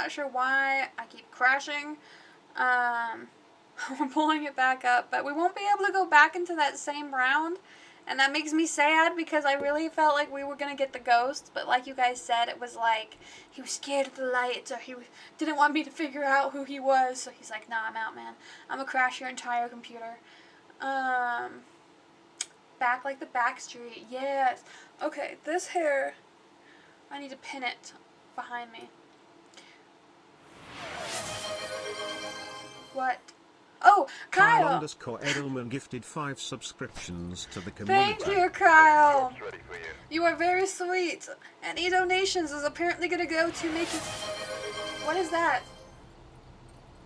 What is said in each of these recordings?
not sure why I keep crashing. We're pulling it back up, but we won't be able to go back into that same round. And that makes me sad because I really felt like we were going to get the ghost. But like you guys said, it was like he was scared of the lights or he didn't want me to figure out who he was. So he's like, nah, I'm out, man. I'm going to crash your entire computer. Back like the back street. Yes. Okay, this hair, I need to pin it behind me. What? Oh, Kyle! Kyle_Edelman gifted 5 subscriptions to the community. Thank you, Kyle! You are very sweet. Any donations is apparently going to go to making... What is that?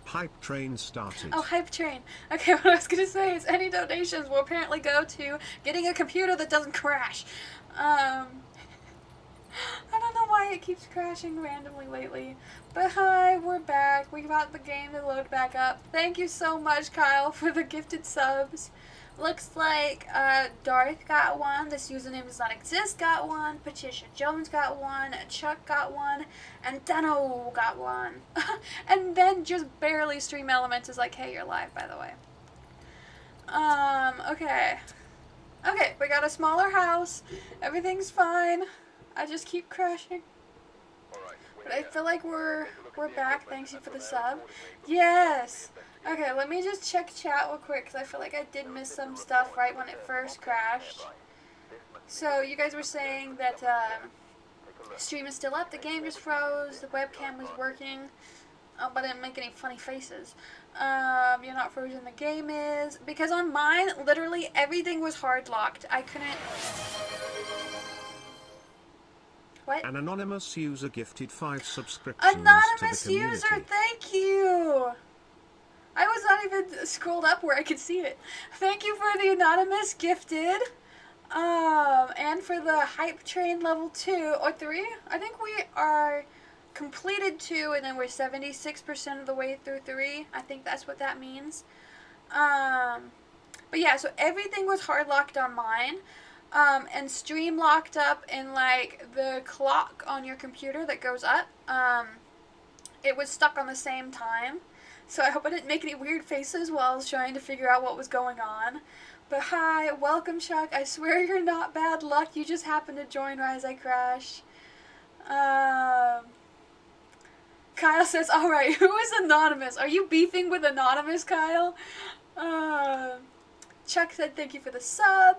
Hype train started. Oh, hype train. Okay, what I was going to say is any donations will apparently go to getting a computer that doesn't crash. I don't know why it keeps crashing randomly lately. But hi, we're back. We got the game to load back up. Thank you so much, Kyle, for the gifted subs. Looks like Darth got one, This Username Does Not Exist got one, Patricia Jones got one, Chuck got one, and Dano got one. And then just barely Stream Elements is like, hey, you're live, by the way. Okay. Okay, we got a smaller house. Everything's fine. I just keep crashing. But I feel like we're back. Thanks you for the sub. Yes. Okay, let me just check chat real quick because I feel like I did miss some stuff right when it first crashed. So you guys were saying that stream is still up. The game just froze. The webcam was working, but I didn't make any funny faces. You're not frozen. The game is because on mine, literally everything was hard locked. I couldn't. What? An anonymous user gifted 5 subscriptions Anonymous to the community. user, thank you! I was not even scrolled up where I could see it. Thank you for the anonymous gifted. And for the hype train level 2 or 3. I think we are completed 2 and then we're 76% of the way through 3. I think that's what that means. But yeah, so everything was hard locked on mine. And stream locked up in like the clock on your computer that goes up. It was stuck on the same time. So I hope I didn't make any weird faces while I was trying to figure out what was going on. But hi, welcome Chuck. I swear you're not bad luck. You just happened to join right as I crash. Kyle says, alright, who is Anonymous? Are you beefing with Anonymous, Kyle? Chuck said thank you for the sub.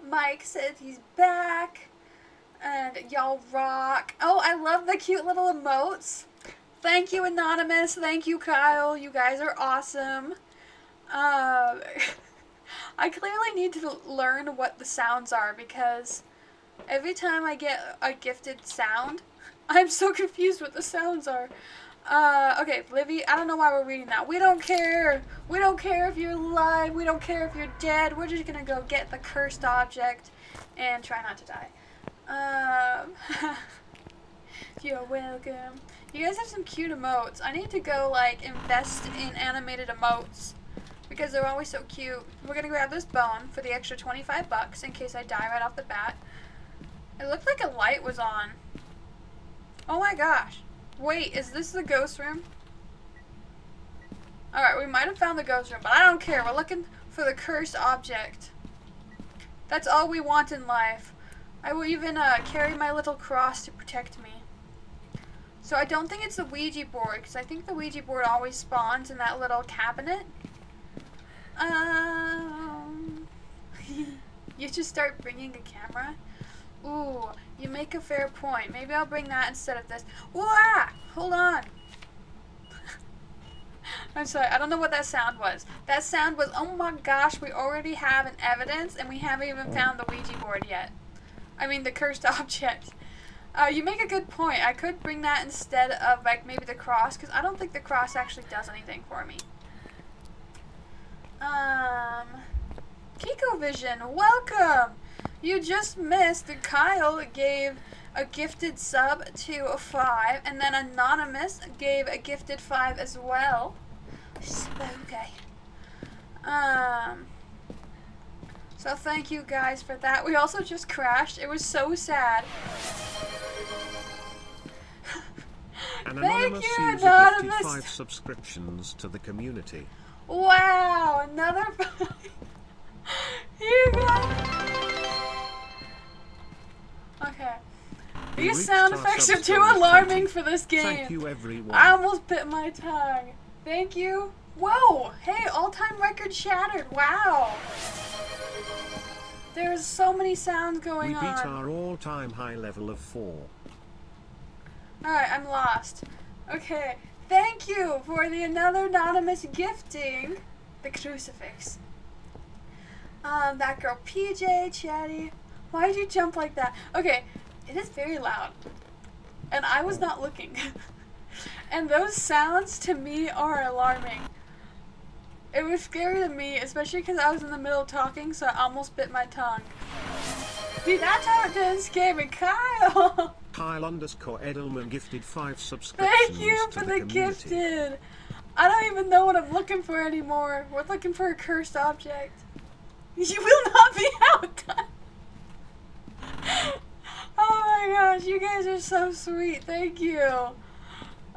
Mike said he's back. And y'all rock. Oh, I love the cute little emotes. Thank you, Anonymous. Thank you, Kyle. You guys are awesome. I clearly need to learn what the sounds are because every time I get a gifted sound, I'm so confused what the sounds are. Okay, Livy, I don't know why we're reading that. We don't care. We don't care if you're alive. We don't care if you're dead. We're just gonna go get the cursed object and try not to die. You're welcome. You guys have some cute emotes. I need to go, like, invest in animated emotes because they're always so cute. We're gonna grab this bone for the extra 25 bucks in case I die right off the bat. It looked like a light was on. Oh my gosh. Wait, is this the ghost room? Alright, we might have found the ghost room, but I don't care. We're looking for the cursed object. That's all we want in life. I will even carry my little cross to protect me. So I don't think it's the Ouija board, because I think the Ouija board always spawns in that little cabinet. You should start bringing a camera. Ooh, you make a fair point. Maybe I'll bring that instead of this. Wah! Hold on. I'm sorry, I don't know what that sound was. That sound was, oh my gosh, we already have an evidence and we haven't even found the Ouija board yet. I mean, the cursed object. You make a good point. I could bring that instead of, like, maybe the cross, because I don't think the cross actually does anything for me. Kiko Vision, welcome! You just missed that Kyle gave a gifted sub to a 5, and then Anonymous gave a gifted 5 as well. Okay. So thank you guys for that. We also just crashed. It was so sad. An Thank anonymous you, user gifted Anonymous. 5 subscriptions to the community. Wow, another Here you go. Okay. We These reached sound our effects are subs too goal of alarming 20. for this game. Thank you, everyone. I almost bit my tongue. Thank you. Whoa! Hey, all-time record shattered. Wow. There's so many sounds going We beat on. our all-time high level of 4. Alright, I'm lost. Okay. Thank you for the another anonymous gifting. The crucifix. That girl PJ, Chatty. Why did you jump like that? Okay, it is very loud. And I was not looking. And those sounds to me are alarming. It was scary to me, especially because I was in the middle of talking, so I almost bit my tongue. See, that's how it didn't scare me. Kyle! Kyle_Edelman gifted 5 subscriptions Thank you to for the the community. gifted. I don't even know what I'm looking for anymore. We're looking for a cursed object. You will not be outdone. Oh my gosh, you guys are so sweet. Thank you.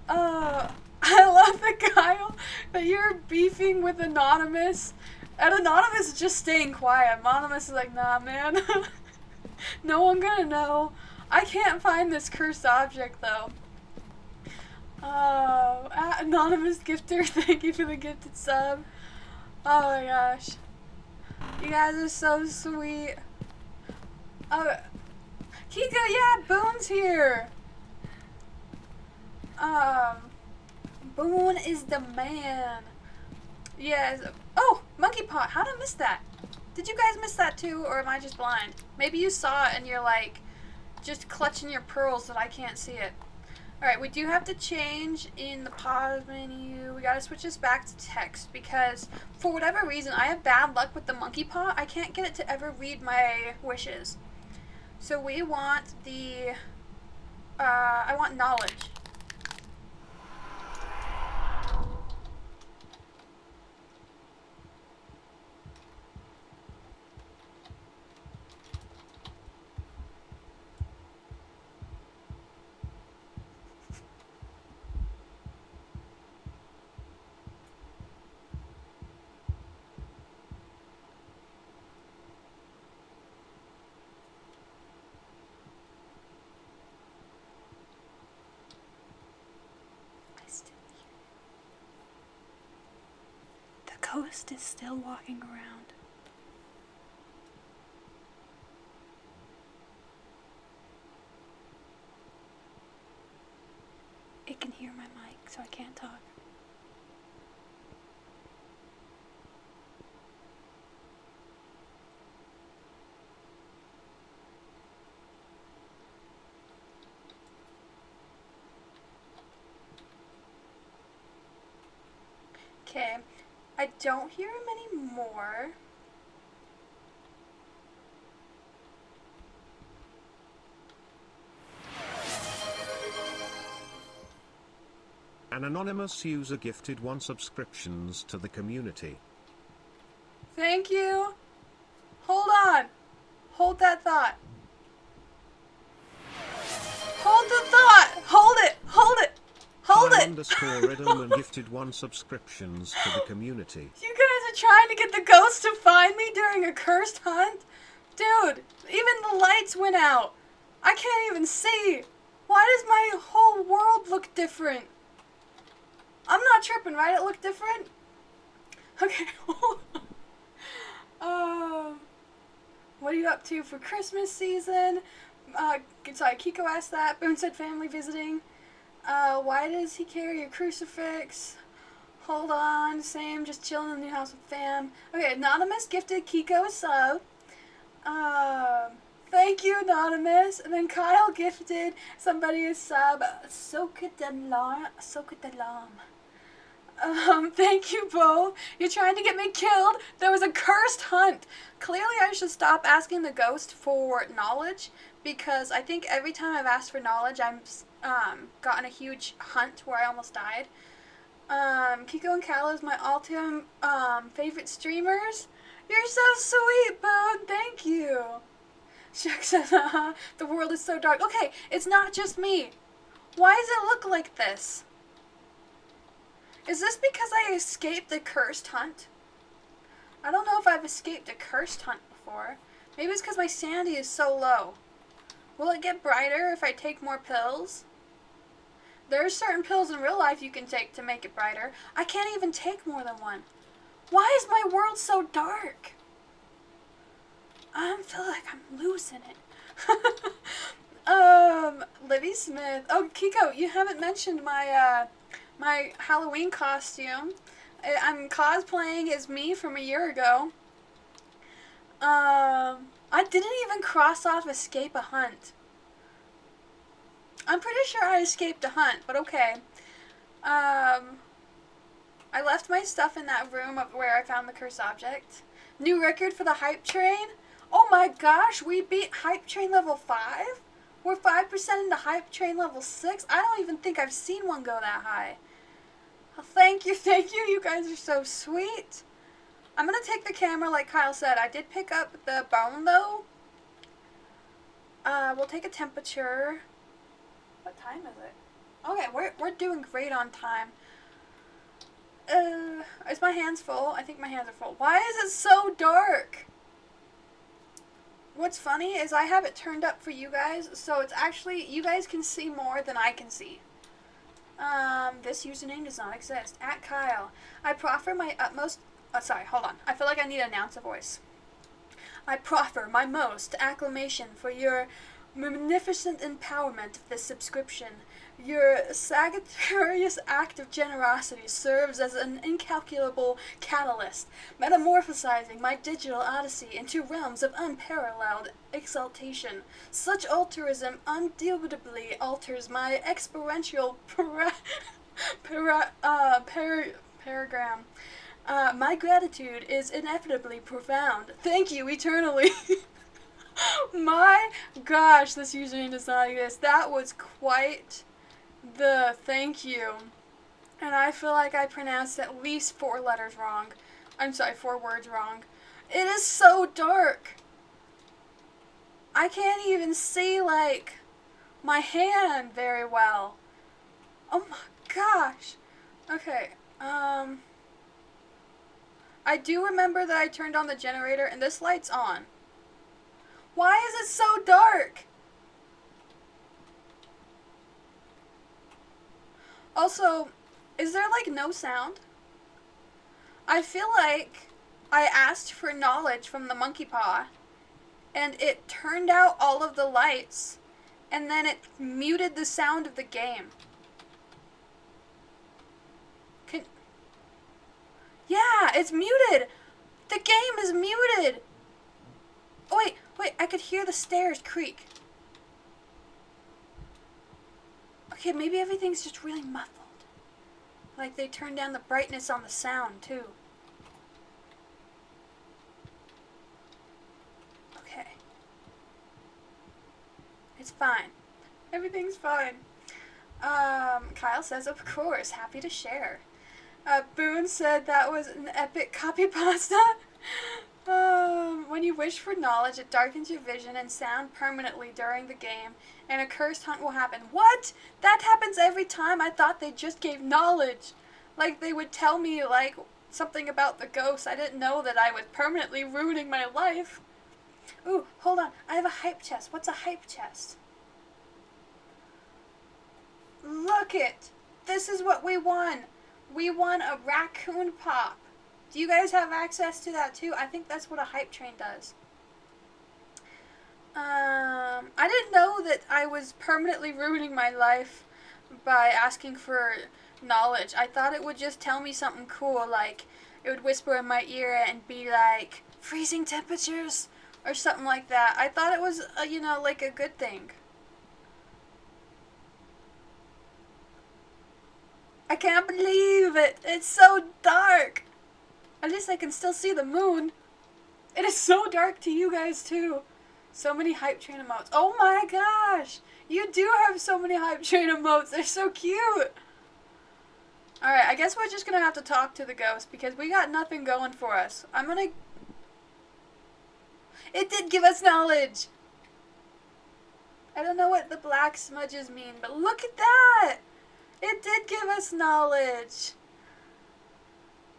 I love the Kyle that you're beefing with Anonymous. And Anonymous is just staying quiet. Anonymous is like, nah, man. No one gonna know. I can't find this cursed object, though. Anonymous gifter, thank you for the gifted sub. Oh my gosh. You guys are so sweet. Kiko, yeah, Boone's here. Boone is the man. Yes. Oh, Monkey Pot. How did I miss that? Did you guys miss that too, or am I just blind? Maybe you saw it and you're like, just clutching your pearls that I can't see it. Alright, we do have to change in the pause menu. We gotta switch this back to text because for whatever reason I have bad luck with the Monkey Pot. I can't get it to ever read my wishes. So we want the, I want knowledge. The ghost is still walking around. It can hear my mic, so I can't talk. Okay, I don't hear him anymore. An anonymous user gifted 1 subscriptions to the community. Thank you. Hold on. Hold that thought. Hold the thought. Hold it. Hold it. Hold it. Kyle_Edelman gifted 1 subscriptions to the community. You guys are trying to get the ghost to find me during a cursed hunt? Dude, even the lights went out. I can't even see. Why does my whole world look different? I'm not tripping, right? It looked different? Okay, hold on. What are you up to for Christmas season? Sorry, Kiko asked that. Boone said family visiting. Why does he carry a crucifix? Hold on, same, just chilling in the new house with fam. Okay, Anonymous gifted Kiko a sub. Thank you, Anonymous. And then Kyle gifted somebody a sub. Soka Dalam. Thank you both. You're trying to get me killed. There was a cursed hunt. Clearly I should stop asking the ghost for knowledge because I think every time I've asked for knowledge I've gotten a huge hunt where I almost died. Kiko and Cal is my all-time favorite streamers. You're so sweet, Boone. Thank you. Shucks, the world is so dark. Okay, it's not just me. Why does it look like this? Is this because I escaped a cursed hunt? I don't know if I've escaped a cursed hunt before. Maybe it's because my sanity is so low. Will it get brighter if I take more pills? There are certain pills in real life you can take to make it brighter. I can't even take more than one. Why is my world so dark? I feel like I'm losing it. Libby Smith. Oh, Kiko, you haven't mentioned my my Halloween costume. I'm cosplaying as me from a year ago. I didn't even cross off escape a hunt. I'm pretty sure I escaped a hunt, but okay. I left my stuff in that room of where I found the cursed object. New record for the hype train. Oh my gosh, we beat hype train level 5? We're 5% into hype train level 6? I don't even think I've seen one go that high. Well, thank you, you guys are so sweet. I'm gonna take the camera like Kyle said. I did pick up the bone though. We'll take a temperature. What time is it? Okay, we're doing great on time. Is my hands full? I think my hands are full. Why is it so dark? What's funny is I have it turned up for you guys, so it's actually, you guys can see more than I can see. This username does not exist. At Kyle. I proffer my utmost, sorry, hold on. I feel like I need to announce a voice. I proffer my most acclamation for your magnificent empowerment of this subscription. Your Sagittarius act of generosity serves as an incalculable catalyst, metamorphosizing my digital odyssey into realms of unparalleled exaltation. Such altruism undoubtedly alters my experiential paragram. My gratitude is inevitably profound. Thank you eternally. My gosh, this username does not exist. That was quite the thank you. And I feel like I pronounced at least 4 letters wrong. I'm sorry, 4 words wrong. It is so dark. I can't even see, like, my hand very well. Oh my gosh. Okay, I do remember that I turned on the generator and this light's on. Why is it so dark? Also, is there like no sound? I feel like I asked for knowledge from the monkey paw and it turned out all of the lights and then it muted the sound of the game. Yeah, it's muted. The game is muted. Oh wait, I could hear the stairs creak. Okay, maybe everything's just really muffled. Like they turned down the brightness on the sound, too. Okay. It's fine. Everything's fine. Kyle says, of course, happy to share. Boone said that was an epic copy pasta. When you wish for knowledge, it darkens your vision and sound permanently during the game, and a cursed hunt will happen. What? That happens every time. I thought they just gave knowledge. Like, they would tell me, like, something about the ghost. I didn't know that I was permanently ruining my life. Ooh, hold on. I have a hype chest. What's a hype chest? Look it. This is what we won. We won a raccoon pop. Do you guys have access to that too? I think that's what a hype train does. I didn't know that I was permanently ruining my life by asking for knowledge. I thought it would just tell me something cool, like it would whisper in my ear and be like, freezing temperatures or something like that. I thought it was, you know, like a good thing. I can't believe it. It's so dark. At least I can still see the moon. It is so dark to you guys too. So many hype train emotes. Oh my gosh. You do have so many hype train emotes. They're so cute. Alright, I guess we're just gonna have to talk to the ghost because we got nothing going for us. It did give us knowledge. I don't know what the black smudges mean, but look at that! It did give us knowledge.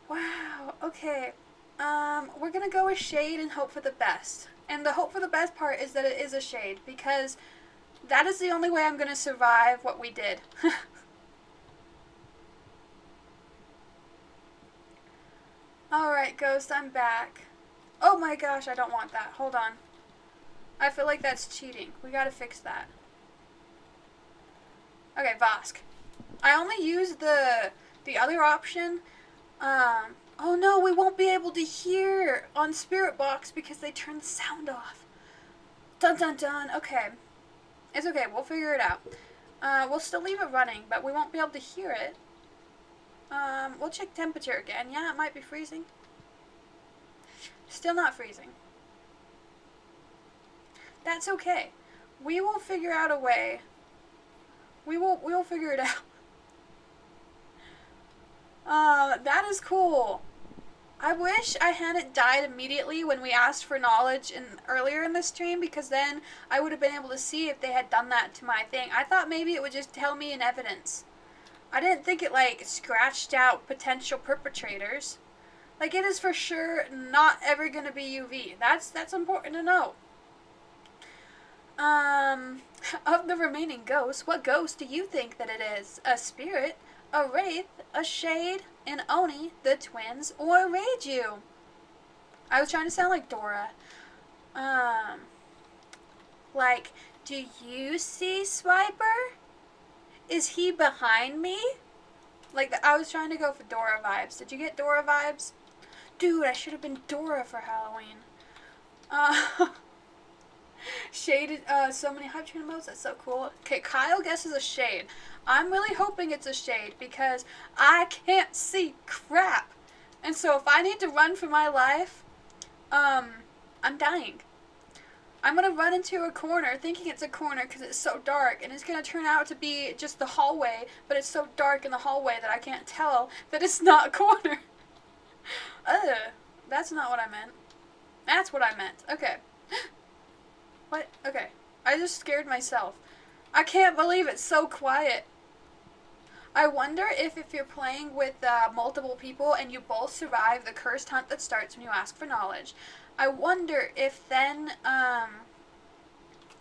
Wow, okay. We're gonna go with shade and hope for the best. And the hope for the best part is that it is a shade, because that is the only way I'm gonna survive what we did. Alright, Ghost, I'm back. Oh my gosh, I don't want that. Hold on. I feel like that's cheating. We gotta fix that. Okay, Vosk. I only used the other option. Oh no, we won't be able to hear on Spirit Box because they turned the sound off. Dun dun dun. Okay. It's okay, we'll figure it out. We'll still leave it running, but we won't be able to hear it. We'll check temperature again. Yeah, it might be freezing. Still not freezing. That's okay. We will figure out a way. We'll figure it out. That is cool. I wish I hadn't died immediately when we asked for knowledge earlier in the stream, because then I would have been able to see if they had done that to my thing. I thought maybe it would just tell me in evidence. I didn't think it, like, scratched out potential perpetrators. Like, it is for sure not ever gonna be UV. That's important to know. Of the remaining ghosts, what ghost do you think that it is? A spirit, a wraith, a shade, an Oni, the twins, or a Reiju? I was trying to sound like Dora. Like, do you see Swiper? Is he behind me? Like, I was trying to go for Dora vibes. Did you get Dora vibes? Dude, I should have been Dora for Halloween. Shade, so many hype train emotes, that's so cool. Okay, Kyle guesses a shade. I'm really hoping it's a shade because I can't see crap. And so if I need to run for my life, I'm dying. I'm gonna run into a corner thinking it's a corner because it's so dark, and it's gonna turn out to be just the hallway, but it's so dark in the hallway that I can't tell that it's not a corner. That's not what I meant. That's what I meant. Okay. What? Okay. I just scared myself. I can't believe it's so quiet. I wonder if you're playing with multiple people and you both survive the cursed hunt that starts when you ask for knowledge, I wonder if then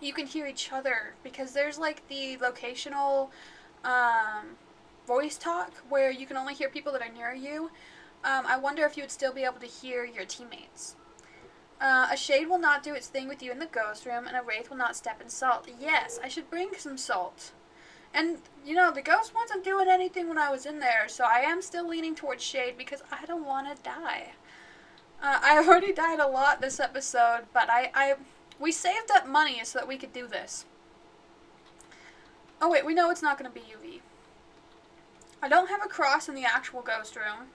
you can hear each other, because there's like the locational voice talk where you can only hear people that are near you. I wonder if you would still be able to hear your teammates. A shade will not do its thing with you in the ghost room, and a wraith will not step in salt. Yes, I should bring some salt. And, you know, the ghost wasn't doing anything when I was in there, so I am still leaning towards shade because I don't want to die. I've already died a lot this episode, but we saved up money so that we could do this. Oh wait, we know it's not going to be UV. I don't have a cross in the actual ghost room.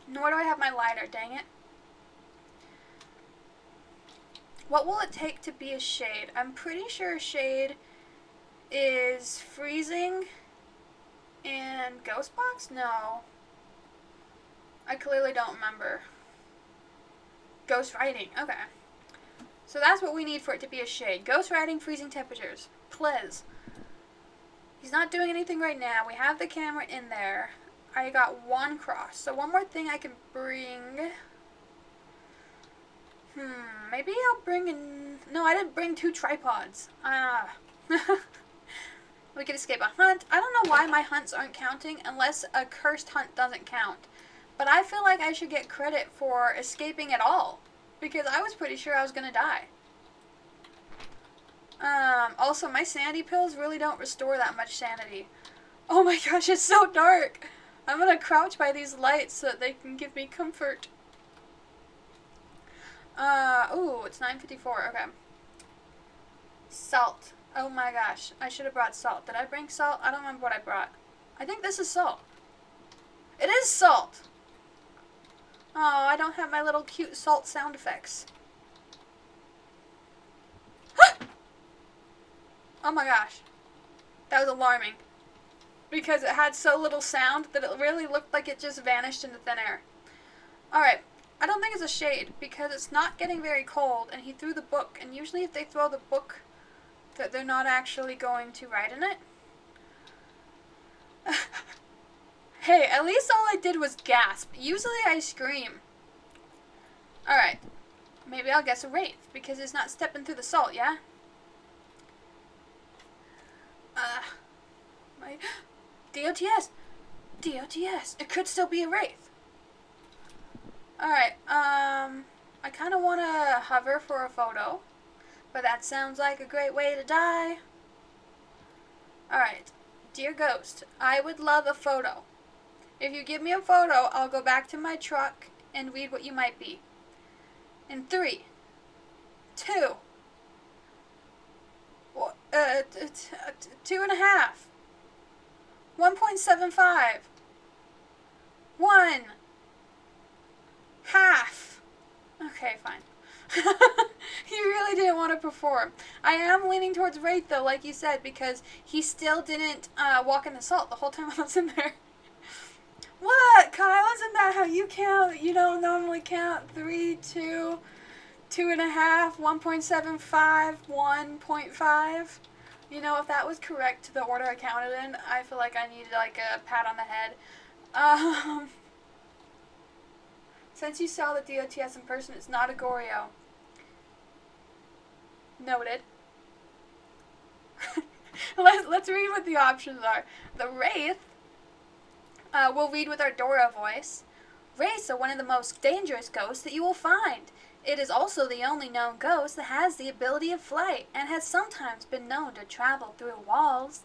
Nor do I have my lighter, dang it. What will it take to be a shade? I'm pretty sure a shade is freezing in Ghost Box? No. I clearly don't remember. Ghost writing, okay. So that's what we need for it to be a shade. Ghost writing, freezing temperatures. Please. He's not doing anything right now. We have the camera in there. I got one cross. So one more thing I can bring. Maybe I'll bring in... No, I didn't bring 2 tripods. We could escape a hunt. I don't know why my hunts aren't counting unless a cursed hunt doesn't count. But I feel like I should get credit for escaping at all, because I was pretty sure I was gonna die. Also, my sanity pills really don't restore that much sanity. Oh my gosh, it's so dark. I'm gonna crouch by these lights so that they can give me comfort. Ooh, it's 9:54, okay. Salt. Oh my gosh, I should have brought salt. Did I bring salt? I don't remember what I brought. I think this is salt. It is salt! Oh, I don't have my little cute salt sound effects. Oh my gosh. That was alarming. Because it had so little sound that it really looked like it just vanished into thin air. Alright. I don't think it's a shade, because it's not getting very cold, and he threw the book. And usually if they throw the book That they're not actually going to ride in it? Hey, at least all I did was gasp. Usually I scream. Alright. Maybe I'll guess a wraith, because it's not stepping through the salt, yeah? My... DOTS! DOTS! It could still be a wraith. Alright, I kind of want to hover for a photo, but that sounds like a great way to die. Alright, dear ghost, I would love a photo. If you give me a photo, I'll go back to my truck and read what you might be. In 3, 2, 2.5, 1.75, 1, half. Okay, fine. You really didn't want to perform. I am leaning towards Wraith though, like you said, because he still didn't walk in the salt the whole time I was in there. What, Kyle? Isn't that how you count? You don't normally count 3, 2, 2.5, 1.75, 1.5. You know, if that was correct to the order I counted in, I feel like I needed like a pat on the head. Since you saw the DOTS in person, it's not a Goryo. Noted. Let's read what the options are. The Wraith. We'll read with our Dora voice. Wraiths are one of the most dangerous ghosts that you will find. It is also the only known ghost that has the ability of flight, and has sometimes been known to travel through walls.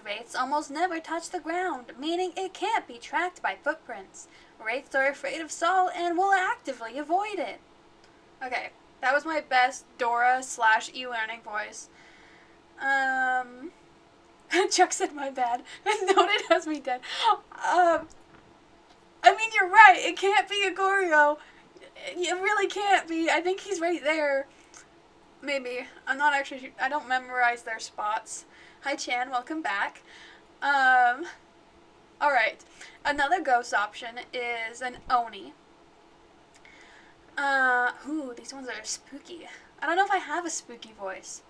Wraiths almost never touch the ground, meaning it can't be tracked by footprints. Wraiths are afraid of salt and will actively avoid it. Okay, that was my best Dora / e-learning voice. Chuck said my bad. Noted as me dead. I mean, you're right. It can't be a Goryo. It really can't be. I think he's right there. Maybe. I'm not actually sure. I don't memorize their spots. Hi, Chan. Welcome back. Alright. Another ghost option is an Oni. Ooh, these ones are spooky. I don't know if I have a spooky voice.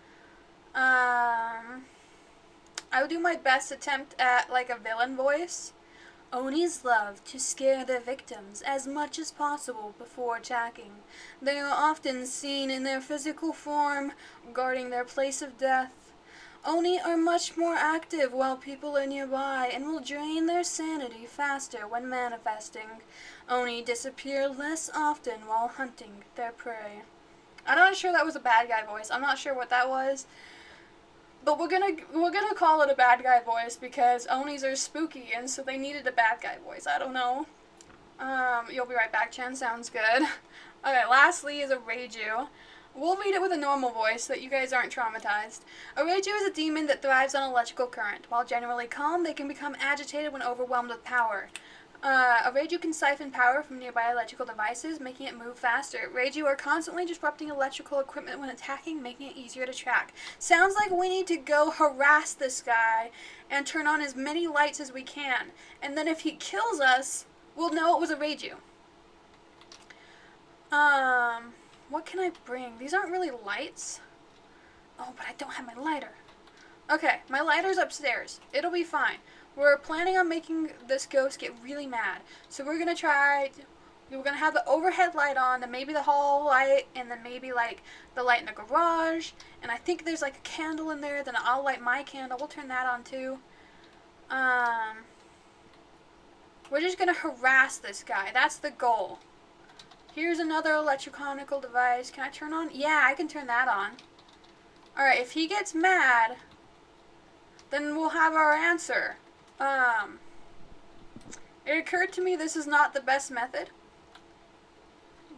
I would do my best attempt at, like, a villain voice. Onis love to scare their victims as much as possible before attacking. They are often seen in their physical form, guarding their place of death. Oni are much more active while people are nearby and will drain their sanity faster when manifesting. Oni disappear less often while hunting their prey. I'm not sure that was a bad guy voice. I'm not sure what that was. But we're gonna call it a bad guy voice because Onis are spooky and so they needed a bad guy voice. I don't know. You'll be right back, Chen. Sounds good. Okay, lastly is a Reiju. We'll read it with a normal voice so that you guys aren't traumatized. A Reiju is a demon that thrives on electrical current. While generally calm, they can become agitated when overwhelmed with power. A Reiju can siphon power from nearby electrical devices, making it move faster. Reiju are constantly disrupting electrical equipment when attacking, making it easier to track. Sounds like we need to go harass this guy and turn on as many lights as we can. And then if he kills us, we'll know it was a Reiju. What can I bring? These aren't really lights. Oh, but I don't have my lighter. Okay, my lighter's upstairs. It'll be fine. We're planning on making this ghost get really mad. So we're going to have the overhead light on, then maybe the hall light, and then maybe like the light in the garage. And I think there's like a candle in there, then I'll light my candle. We'll turn that on too. We're just going to harass this guy. That's the goal. Here's another electronical device. Can I turn on? Yeah, I can turn that on. Alright, if he gets mad, then we'll have our answer. It occurred to me this is not the best method,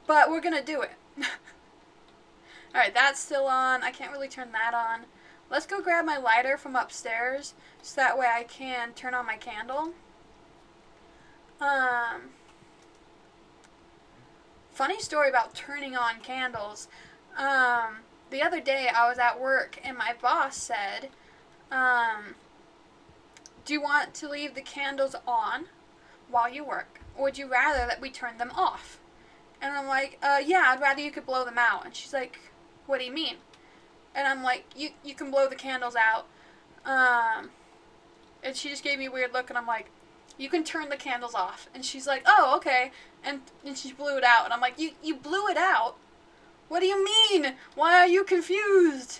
but we're gonna do it. Alright, that's still on. I can't really turn that on. Let's go grab my lighter from upstairs, so that way I can turn on my candle. Funny story about turning on candles. The other day I was at work and my boss said, do you want to leave the candles on while you work, or would you rather that we turn them off? And I'm like, yeah, I'd rather you could blow them out. And she's like, what do you mean? And I'm like, you can blow the candles out. And she just gave me a weird look, and I'm like, you can turn the candles off. And she's like, oh, okay. And she blew it out. And I'm like, you blew it out? What do you mean? Why are you confused?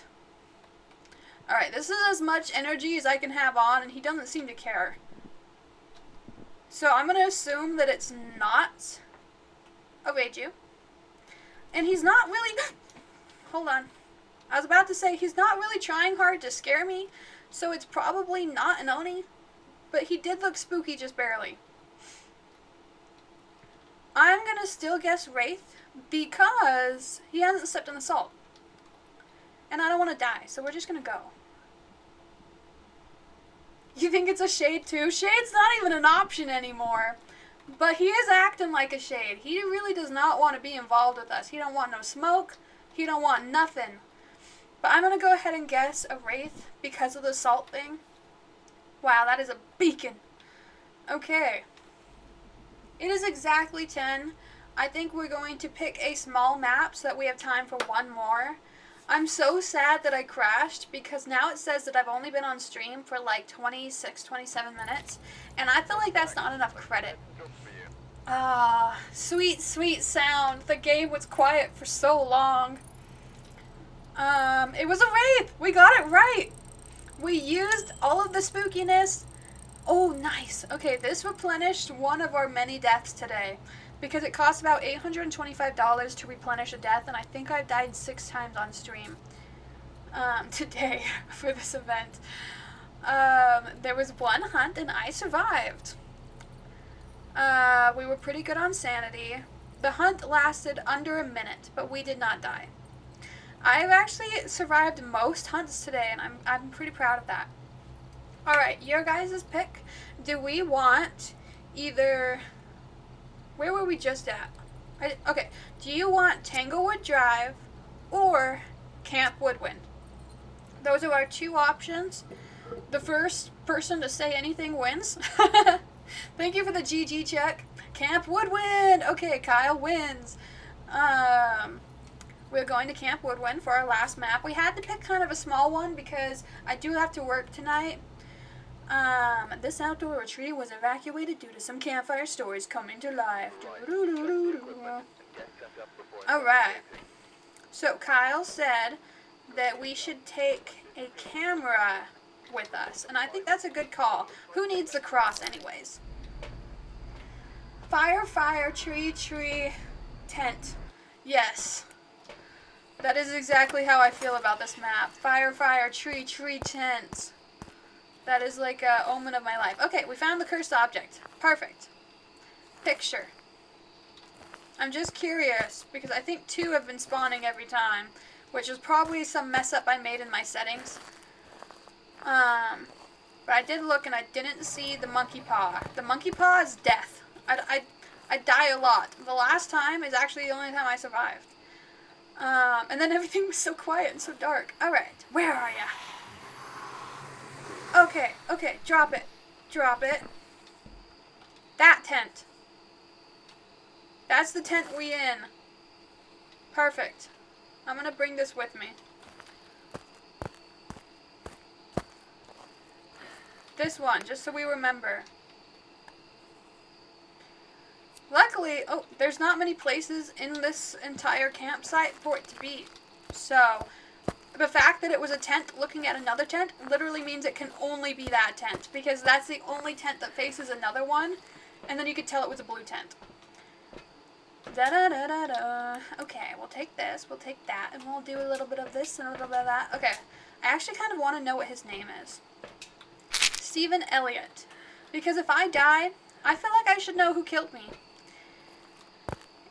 Alright, this is as much energy as I can have on, and he doesn't seem to care. So I'm going to assume that it's not a Reiju. And he's not really... Hold on. I was about to say, he's not really trying hard to scare me, so it's probably not an Oni. But he did look spooky just barely. I'm going to still guess Wraith because he hasn't stepped on the salt. And I don't want to die, so we're just going to go. You think it's a Shade too? Shade's not even an option anymore. But he is acting like a Shade. He really does not want to be involved with us. He don't want no smoke. He don't want nothing. But I'm going to go ahead and guess a Wraith because of the salt thing. Wow, that is a beacon. Okay. It is exactly 10. I think we're going to pick a small map so that we have time for one more. I'm so sad that I crashed because now it says that I've only been on stream for like 26, 27 minutes. And I feel like that's not enough credit. Ah, sweet, sweet sound. The game was quiet for so long. It was a Wraith. We got it right. We used all of the spookiness. Oh, nice. Okay, this replenished one of our many deaths today. Because it costs about $825 to replenish a death, and I think I've died 6 times on stream today for this event. There was one hunt, and I survived. We were pretty good on sanity. The hunt lasted under a minute, but we did not die. I've actually survived most hunts today, and I'm pretty proud of that. Alright, your guys' pick. Do we want either... Where were we just at? Okay, do you want Tanglewood Drive or Camp Woodwind? Those are our 2 options. The first person to say anything wins. Thank you for the GG check. Camp Woodwind! Okay, Kyle wins. We're going to Camp Woodwind for our last map. We had to pick kind of a small one because I do have to work tonight. This outdoor retreat was evacuated due to some campfire stories coming to life. Alright. So Kyle said that we should take a camera with us. And I think that's a good call. Who needs the cross anyways? Fire, fire, tree, tree, tent. Yes. That is exactly how I feel about this map. Fire, fire, tree, tree, tent. That is like an omen of my life. Okay, we found the cursed object. Perfect. Picture. I'm just curious, because I think 2 have been spawning every time, which is probably some mess up I made in my settings. But I did look and I didn't see the monkey paw. The monkey paw is death. I die a lot. The last time is actually the only time I survived. And then everything was so quiet and so dark. Alright, where are ya? Okay, okay, drop it. Drop it. That tent. That's the tent we in. Perfect. I'm gonna bring this with me. This one, just so we remember. Luckily, oh, there's not many places in this entire campsite for it to be. So, the fact that it was a tent looking at another tent literally means it can only be that tent. Because that's the only tent that faces another one. And then you could tell it was a blue tent. Da-da-da-da-da. Okay, we'll take this, we'll take that, and we'll do a little bit of this and a little bit of that. Okay, I actually kind of want to know what his name is. Stephen Elliott. Because if I die, I feel like I should know who killed me.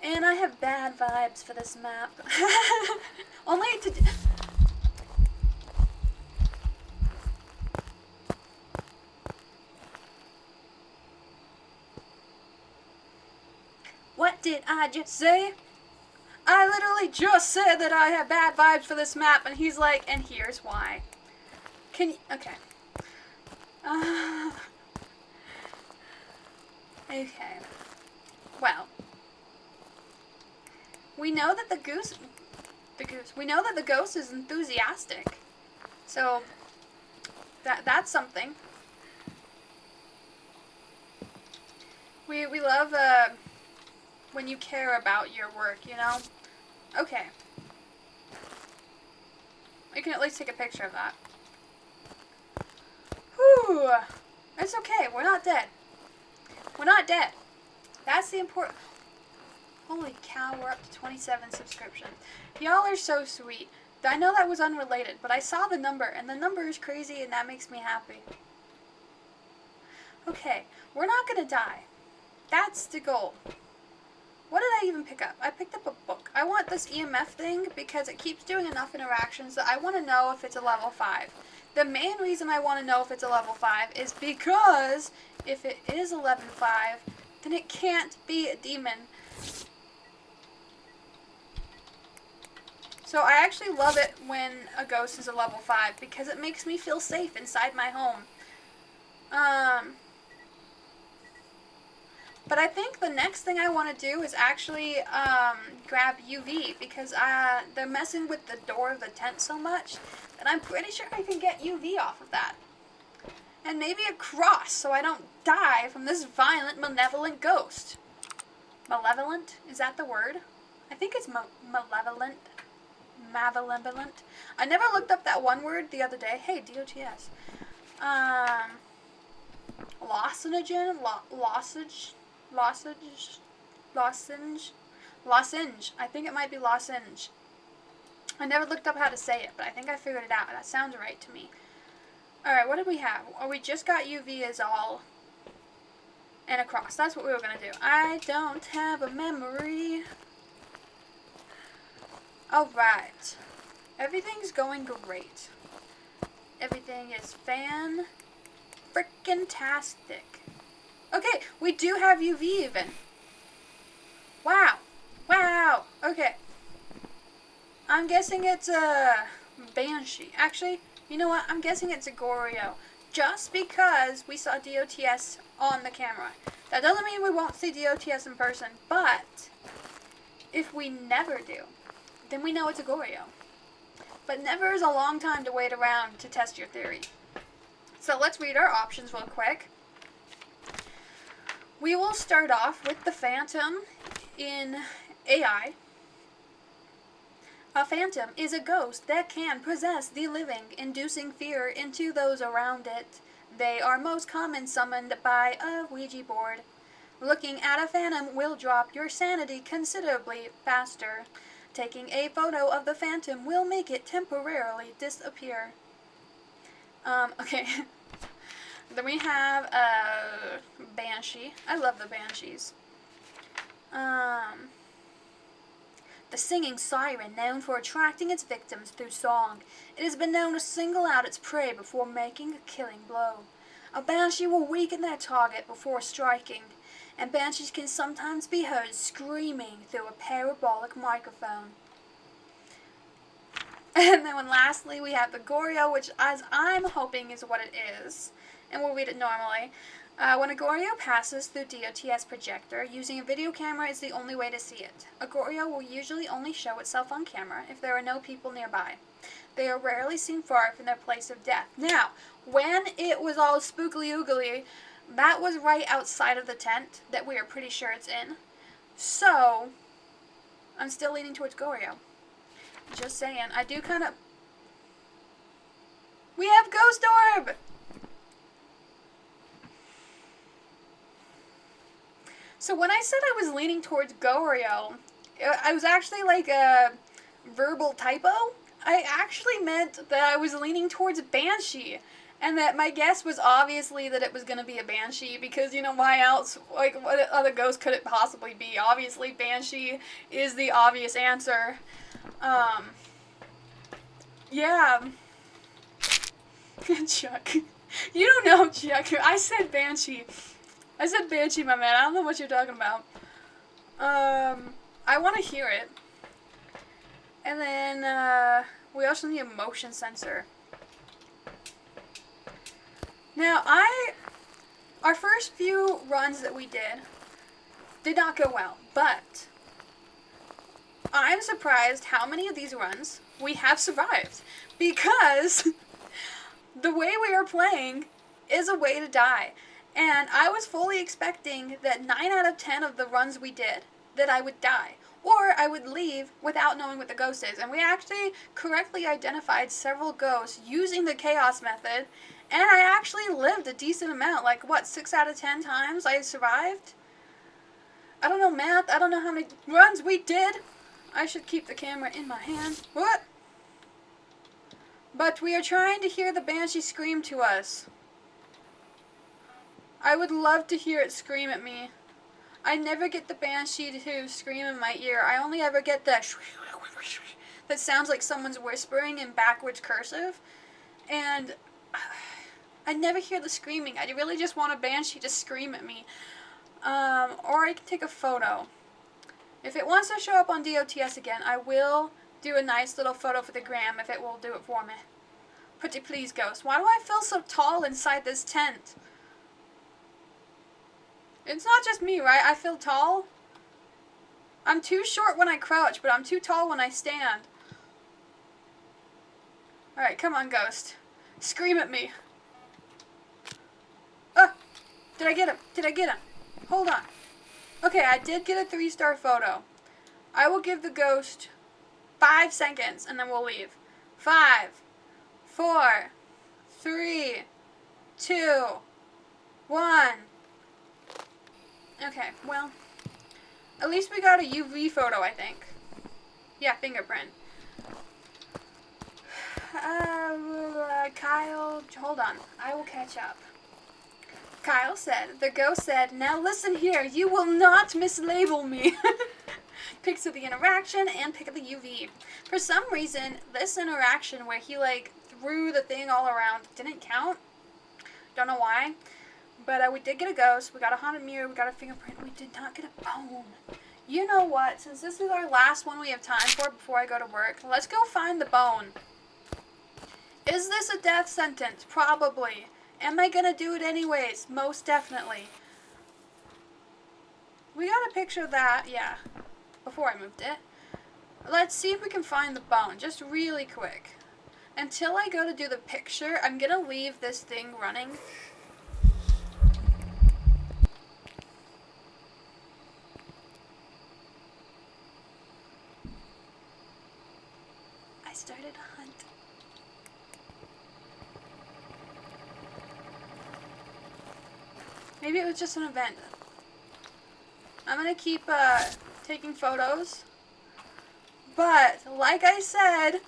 And I have bad vibes for this map. Only to... What did I just say? I literally just said that I have bad vibes for this map, and he's like, and here's why. Can you... Okay. Okay. Well. We know that the goose... The goose. We know that the ghost is enthusiastic. So, that's something. We love when you care about your work, you know? Okay. I can at least take a picture of that. Whew. It's okay. We're not dead. We're not dead. That's the important... Holy cow, we're up to 27 subscriptions. Y'all are so sweet. I know that was unrelated, but I saw the number, and the number is crazy, and that makes me happy. Okay, we're not gonna die. That's the goal. What did I even pick up? I picked up a book. I want this EMF thing because it keeps doing enough interactions that I want to know if it's a level 5. The main reason I want to know if it's a level 5 is because if it is a level 5, then it can't be a demon. So I actually love it when a ghost is a level 5 because it makes me feel safe inside my home. But I think the next thing I want to do is actually grab UV because they're messing with the door of the tent so much that I'm pretty sure I can get UV off of that. And maybe a cross so I don't die from this violent, malevolent ghost. Malevolent? Is that the word? I think it's malevolent. Malevolent. I never looked up that one word the other day. Hey, DOTS. Lozenge? Lozenge. I think it might be lozenge. I never looked up how to say it, but I think I figured it out. That sounds right to me. Alright, what did we have? Oh, we just got UV as all. And a cross. That's what we were going to do. I don't have a memory. Alright. Everything's going great. Everything is fan-frickin-tastic. Okay, we do have UV even. Wow. Wow. Okay. I'm guessing it's a Banshee. Actually, you know what? I'm guessing it's a Goryo. Just because we saw DOTS on the camera. That doesn't mean we won't see DOTS in person, but if we never do, then we know it's a Goryo. But never is a long time to wait around to test your theory. So let's read our options real quick. We will start off with the Phantom in AI. A phantom is a ghost that can possess the living, inducing fear into those around it. They are most common summoned by a Ouija board. Looking at a phantom will drop your sanity considerably faster. Taking a photo of the phantom will make it temporarily disappear. Okay. Then we have a Banshee. I love the Banshees. The singing siren, known for attracting its victims through song. It has been known to single out its prey before making a killing blow. A Banshee will weaken their target before striking, and Banshees can sometimes be heard screaming through a parabolic microphone. And then lastly, we have the Goryo, which as I'm hoping is what it is. And we'll read it normally. When a Goryo passes through DOTS projector, using a video camera is the only way to see it. A Goryo will usually only show itself on camera if there are no people nearby. They are rarely seen far from their place of death. Now, when it was all spookily oogly, that was right outside of the tent that we are pretty sure it's in. So, I'm still leaning towards Goryo. Just saying. I do kind of... We have Ghost Orb! So when I said I was leaning towards Goryo, I was actually like a verbal typo. I actually meant that I was leaning towards Banshee. And that my guess was obviously that it was going to be a Banshee, because, you know, why else, like, what other ghost could it possibly be? Obviously, Banshee is the obvious answer. Yeah. Chuck. You don't know, Chuck. I said Banshee. I said Banshee, my man. I don't know what you're talking about. I want to hear it. And then, we also need a motion sensor. Now, our first few runs that we did not go well, but I'm surprised how many of these runs we have survived. Because the way we are playing is a way to die. And I was fully expecting that 9 out of 10 of the runs we did, that I would die. Or I would leave without knowing what the ghost is. And we actually correctly identified several ghosts using the chaos method. And I actually lived a decent amount. Like, what, 6 out of 10 times I survived? I don't know math. I don't know how many runs we did. I should keep the camera in my hand. What? But we are trying to hear the banshee scream to us. I would love to hear it scream at me. I never get the banshee to scream in my ear. I only ever get the that sounds like someone's whispering in backwards cursive. And I never hear the screaming. I really just want a banshee to scream at me. Or I can take a photo. If it wants to show up on DOTS again, I will do a nice little photo for the gram if it will do it for me. Pretty please, ghost. Why do I feel so tall inside this tent? It's not just me, right? I feel tall. I'm too short when I crouch, but I'm too tall when I stand. Alright, come on, ghost. Scream at me. Oh! Did I get him? Did I get him? Hold on. Okay, I did get a 3-star photo. I will give the ghost 5 seconds, and then we'll leave. 5, 4, 3, 2, 1. Okay, well, at least we got a UV photo, I think. Yeah, fingerprint. Kyle, hold on. I will catch up. Kyle said, the ghost said, now listen here, you will not mislabel me. Pics of the interaction and pic of the UV. For some reason, this interaction where he, like, threw the thing all around didn't count. Don't know why. But we did get a ghost, we got a haunted mirror, we got a fingerprint, we did not get a bone. You know what, since this is our last one we have time for before I go to work, let's go find the bone. Is this a death sentence? Probably. Am I gonna do it anyways? Most definitely. We got a picture of that, yeah, before I moved it. Let's see if we can find the bone, just really quick. Until I go to do the picture, I'm gonna leave this thing running. Started a hunt. Maybe it was just an event. I'm gonna keep taking photos. But, like I said,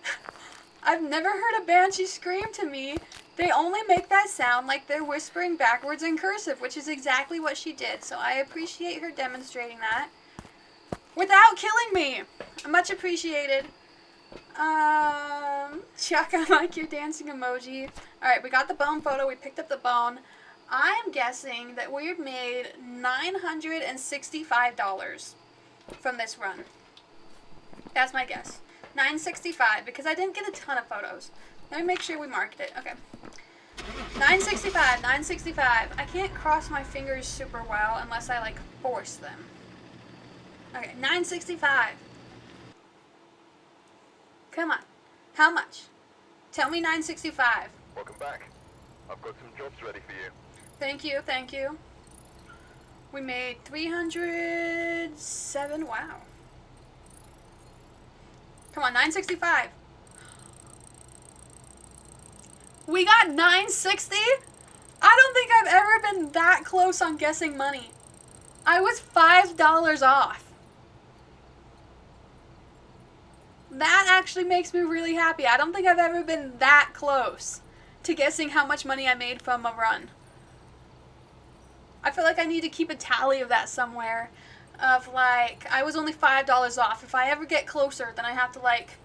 I've never heard a banshee scream to me. They only make that sound like they're whispering backwards in cursive, which is exactly what she did. So I appreciate her demonstrating that. Without killing me! Much appreciated. Chuck, I like your dancing emoji. Alright, we got the bone photo. We picked up the bone. I'm guessing that we've made $965 from this run. That's my guess. $965, because I didn't get a ton of photos. Let me make sure we marked it. Okay. $965, $965. I can't cross my fingers super well unless I, like, force them. Okay, $965. Come on. How much? Tell me $965. Welcome back. I've got some jobs ready for you. Thank you, thank you. We made 307. Wow. Come on, 965. We got 960? I don't think I've ever been that close on guessing money. I was $5 off. That actually makes me really happy. I don't think I've ever been that close to guessing how much money I made from a run. I feel like I need to keep a tally of that somewhere. Of like, I was only $5 off. If I ever get closer, then I have to like,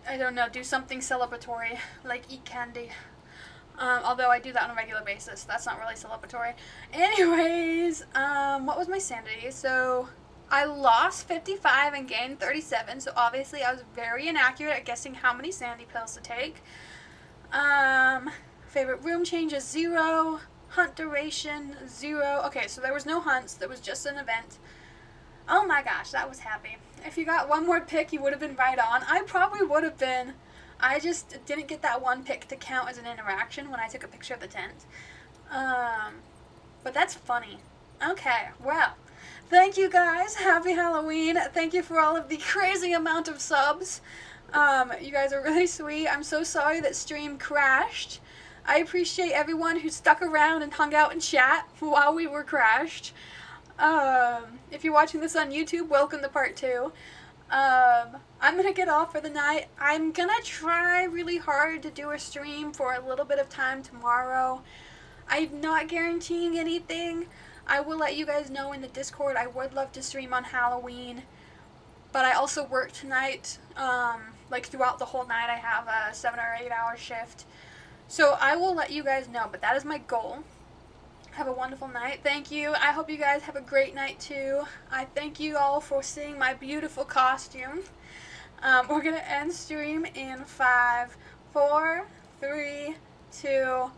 I don't know, do something celebratory. Like eat candy. Although I do that on a regular basis. That's not really celebratory. Anyways, what was my sanity? So I lost 55 and gained 37, so obviously I was very inaccurate at guessing how many sandy pills to take. Favorite room changes 0. Hunt duration 0. Okay, so there was no hunts. There was just an event. Oh my gosh, that was happy. If you got one more pick, you would have been right on. I probably would have been. I just didn't get that one pick to count as an interaction when I took a picture of the tent. But that's funny. Okay, well, thank you guys. Happy Halloween. Thank you for all of the crazy amount of subs. You guys are really sweet. I'm so sorry that stream crashed. I appreciate everyone who stuck around and hung out and chat while we were crashed. If you're watching this on YouTube, welcome to part 2. I'm gonna get off for the night. I'm gonna try really hard to do a stream for a little bit of time tomorrow. I'm not guaranteeing anything. I will let you guys know in the Discord. I would love to stream on Halloween, but I also work tonight. Like throughout the whole night, I have a 7 or 8 hour shift. So I will let you guys know, but that is my goal. Have a wonderful night. Thank you. I hope you guys have a great night too. I thank you all for seeing my beautiful costume. We're going to end stream in 5, 4, 3, 2,